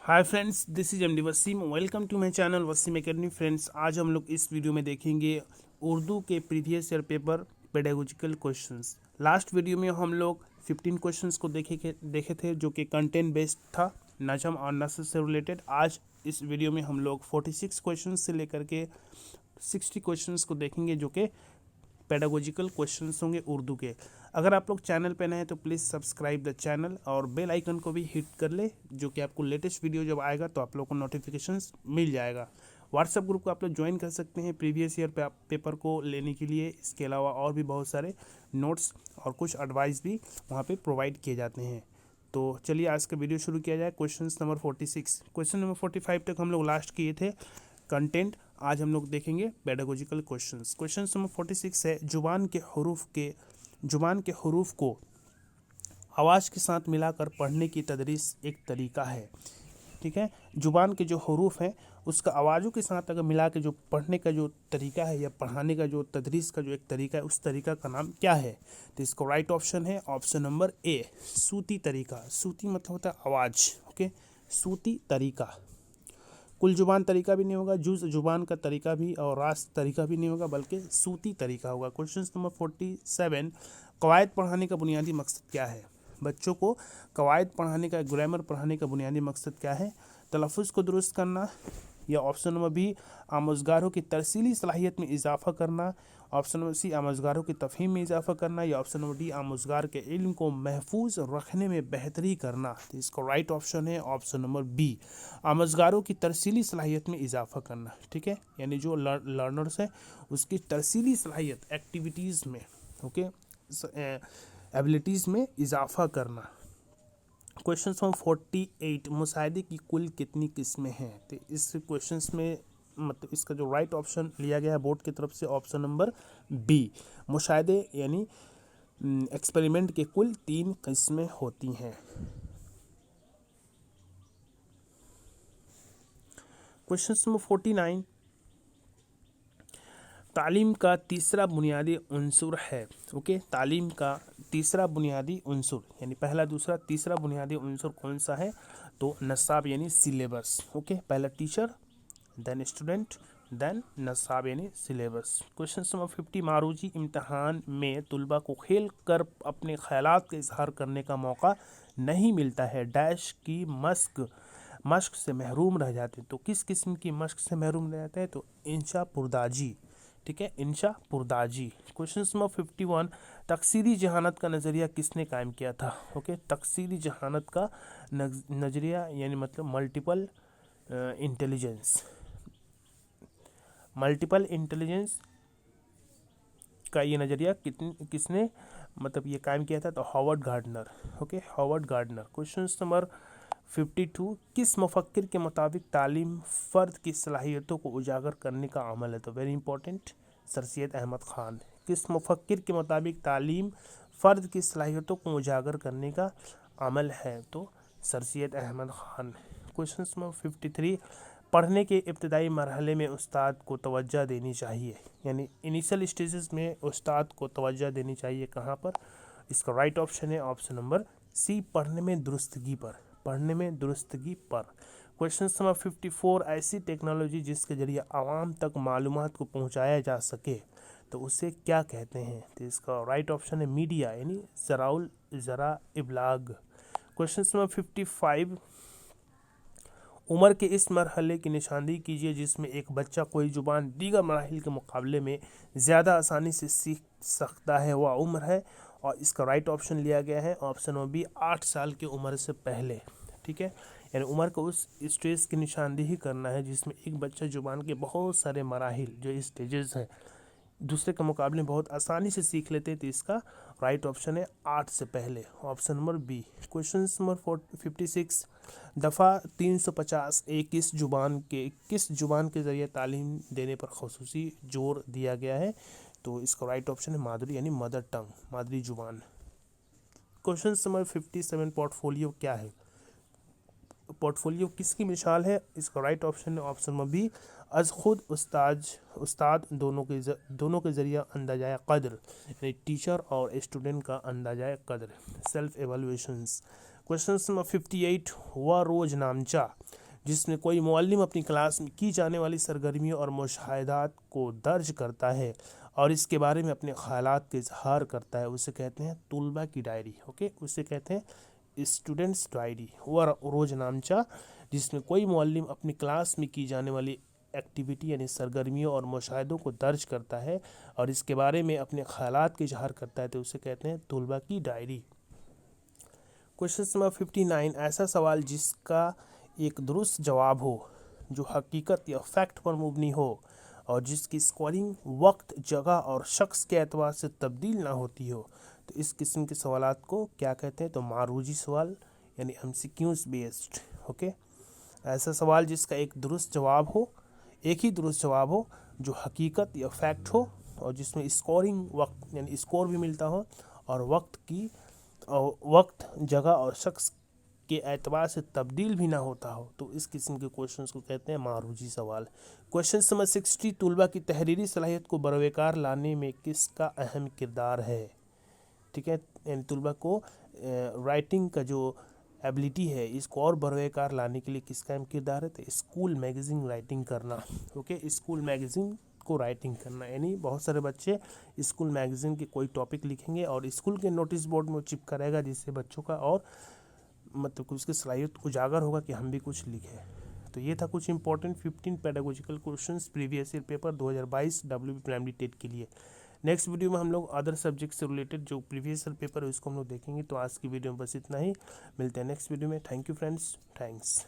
Hi friends, this is MD Waseem. Welcome to my channel Waseem academy. Friends, आज हम लोग इस वीडियो में देखेंगे उर्दू के previous year paper pedagogical questions. Last video में हम लोग 15 क्वेश्चंस को देखे थे जो कि कंटेंट बेस्ड था, नजम और नस्र से रिलेटेड। आज इस वीडियो में हम लोग 46 क्वेश्चंस से लेकर के 60 क्वेश्चंस को देखेंगे जो कि पेडागोजिकल क्वेश्चंस होंगे उर्दू के। अगर आप लोग चैनल पे नए हैं तो प्लीज़ सब्सक्राइब द चैनल और बेल आइकन को भी हिट कर ले, जो कि आपको लेटेस्ट वीडियो जब आएगा तो आप लोग को नोटिफिकेशंस मिल जाएगा। व्हाट्सएप ग्रुप को आप लोग ज्वाइन कर सकते हैं प्रीवियस ईयर पेपर को लेने के लिए। इसके अलावा और भी बहुत सारे नोट्स और कुछ एडवाइस भी वहाँ पे प्रोवाइड किए जाते हैं। तो चलिए आज का वीडियो शुरू किया जाए। क्वेश्चन नंबर 46, क्वेश्चन नंबर 45 तक हम लोग लास्ट किए थे कंटेंट। आज हम लोग देखेंगे पेडागोजिकल क्वेश्चंस। क्वेश्चन नंबर 46 है, जुबान के हरूफ को आवाज़ के साथ मिलाकर पढ़ने की तदरीस एक तरीका है। ठीक है, जुबान के जो हरूफ हैं उसका आवाज़ों के साथ अगर मिला के जो पढ़ने का जो तरीका है या पढ़ाने का जो तदरीस का जो एक तरीका है, उस तरीका का नाम क्या है? तो इसका राइट ऑप्शन है ऑप्शन नंबर ए, सूती तरीका। सूती मतलब होता है आवाज़। ओके, सूती तरीका। कुल जुबान तरीका भी नहीं होगा, जुज जुबान का तरीका भी और रास तरीका भी नहीं होगा, बल्कि सूती तरीका होगा। क्वेश्चन नंबर 47, कवायद पढ़ाने का बुनियादी मकसद क्या है? बच्चों को कवायद पढ़ाने का, ग्रामर पढ़ाने का बुनियादी मकसद क्या है? तलफ़ुज़ को दुरुस्त करना, या ऑप्शन नंबर बी, आमोज़गारों की तरसीली सलाहियत में इजाफा करना, ऑप्शन नंबर सी, आमोज़गारों की तफ़हीम में इजाफा करना, या ऑप्शन नंबर डी, आमोज़गार के इल्म को महफूज रखने में बेहतरी करना। तो इसका राइट ऑप्शन है ऑप्शन नंबर बी, आमोज़गारों की तरसीली सलाहियत में इजाफा करना। ठीक है, यानी जो लर्नर्स है उसकी तरसीली सलाहियत, एक्टिविटीज़ में, ओके, एबिलिटीज़ में इजाफा करना। क्वेश्चन नंबर 48, मुशाहिदे की कुल कितनी किस्में हैं? तो इस क्वेश्चन में मतलब इसका जो राइट ऑप्शन लिया गया है बोर्ड की तरफ से ऑप्शन नंबर बी, मुशाहिदे यानी एक्सपेरिमेंट के कुल 3 किस्में होती हैं। क्वेश्चन नंबर 49, तालीम का तीसरा बुनियादी उन्सुर है। ओके, तालीम का तीसरा बुनियादी उन्सुर यानी पहला, दूसरा, तीसरा बुनियादी उन्सुर कौन सा है? तो नसाब यानी सिलेबस। ओके, पहला टीचर, देन स्टूडेंट, देन नसाब यानी सिलेबस। क्वेश्चन नंबर 50, मारूजी इम्तहान में तुलबा को खेल कर अपने ख्यालात का इजहार करने का मौका नहीं मिलता है, डैश की मश्क से महरूम रह जाते हैं। तो किस किस्म की मश्क से महरूम रह जाते हैं? तो इंशा पुरदाजी। ठीक है, इंशा पुरदाजी। क्वेश्चन नंबर 51, तकसीरी जहानत का नज़रिया किसने कायम किया था? ओके, तकसीरी जहानत का नज़रिया यानी मतलब मल्टीपल इंटेलिजेंस का ये नज़रिया किसने मतलब ये कायम किया था? तो Howard Gardner. Okay, Howard Gardner. Question number 52, किस मुफक्किर के मुताबिक तालीम फ़र्द की सलाहियतों को उजागर करने का अमल है? तो very important, sir Syed Ahmed Khan. किस मुफक्किर के मुताबिक तालीम फ़र्द की सलाहियतों को उजागर करने का अमल है? तो sir Syed Ahmed Khan. Question number 53, पढ़ने के इब्तदाई मरहले में उस्ताद को तवज्जो देनी चाहिए, यानी इनिशियल स्टेजेस में उस्ताद को तवज्जो देनी चाहिए कहाँ पर? इसका राइट ऑप्शन है ऑप्शन नंबर सी, पढ़ने में दुरुस्तगी पर। पढ़ने में दुरुस्तगी पर। क्वेश्चन नंबर 54, ऐसी टेक्नोलॉजी जिसके जरिए आवाम तक मालूमात को पहुंचाया जा सके तो उसे क्या कहते हैं? तो इसका राइट ऑप्शन है मीडिया यानी ज़रा इब्लाग। क्वेश्चन नंबर 55, उम्र के इस मरहले की निशानदेही कीजिए जिसमें एक बच्चा कोई ज़ुबान दीगर मराहिल के मुकाबले में ज़्यादा आसानी से सीख सकता है, वह उम्र है। और इसका राइट ऑप्शन लिया गया है ऑप्शन नंबर बी, 8 साल की उम्र से पहले। ठीक है, यानी उम्र को उस स्टेज की निशानदेही करना है जिसमें एक बच्चा ज़ुबान के बहुत सारे मराहिल जो स्टेजेस हैं दूसरे के मुकाबले में बहुत आसानी से सीख लेते हैं। तो इसका राइट ऑप्शन है 8 से पहले, option number B. Question number 56, दफ़ा 350 किस जुबान के ज़रिए तालीम देने पर ख़ुसूसी जोर दिया गया है? तो इसका राइट ऑप्शन है मादरी यानी मदर टंग, मादरी जुबान। क्वेश्चन नंबर 57, पोर्टफोलियो क्या है? पोर्टफोलियो किसकी मिसाल है? इसका राइट ऑप्शन है ऑप्शन नंबर बी, अज खुद उस्ताद दोनों के ज़रिए अंदाज़ा कदर, यानी टीचर और स्टूडेंट का अंदाज़ा कदर, सेल्फ एवेलुएशंस। क्वेश्चन नंबर 58, वह रोज नामचा, जिसमें कोई मुअल्लिम अपनी क्लास में की जाने वाली सरगर्मियों और मुशाहिदात को दर्ज करता है और इसके बारे में अपने ख्यालात का इजहार करता है, उसे कहते हैं तुलबा की डायरी। ओके, उसे कहते हैं स्टूडेंट्स डायरी। वह रोज नामचा, जिसमें कोई मुअल्लिम अपनी क्लास में की जाने वाली एक्टिविटी यानी सरगर्मियों और मुशाहिदों को दर्ज करता है और इसके बारे में अपने ख्यालात का इजहार करता है, तो उसे कहते हैं तुलबा की डायरी। क्वेश्चन नंबर 59, ऐसा सवाल जिसका एक दुरुस्त जवाब हो, जो हकीकत या फैक्ट पर मबनी हो और जिसकी स्कोरिंग वक्त, जगह और शख्स के एतबार से तब्दील ना होती हो, तो इस किस्म के सवालात को क्या कहते हैं? तो मारूजी सवाल यानी MCQs बेस्ड। ओके, ऐसा सवाल जिसका एक दुरुस्त जवाब हो, एक ही दुरुस्त जवाब हो, जो हकीकत या फैक्ट हो और जिसमें स्कोरिंग वक्त यानी स्कोर भी मिलता हो और वक्त, जगह और शख्स के एतबार से तब्दील भी ना होता हो, तो इस किस्म के क्वेश्चंस को कहते हैं मारूजी सवाल। क्वेश्चन नंबर 60, तुलबा की तहरीरी सलाहियत को बरवकार लाने में किसका अहम किरदार है? ठीक है, यानी तुलबा को राइटिंग का जो एबिलिटी है इसको और बरवकार लाने के लिए किसका अहम किरदार है? तो स्कूल मैगजीन राइटिंग करना। ओके, स्कूल मैगजीन को राइटिंग करना, यानी बहुत सारे बच्चे स्कूल मैगजीन के कोई टॉपिक लिखेंगे और स्कूल के नोटिस बोर्ड में वो चिपका रहेगा, जिससे बच्चों का और मतलब उसकी सलाहियत उजागर होगा कि हम भी कुछ लिखें। तो ये था कुछ important 15 pedagogical questions previous year paper 2022 WB primary TET के लिए। नेक्स्ट वीडियो में हम लोग अदर सब्जेक्ट से रिलेटेड जो प्रीवियस ईयर पेपर है उसको हम लोग देखेंगे। तो आज की वीडियो में बस इतना ही, मिलते हैं नेक्स्ट वीडियो में। Thank you friends, thanks.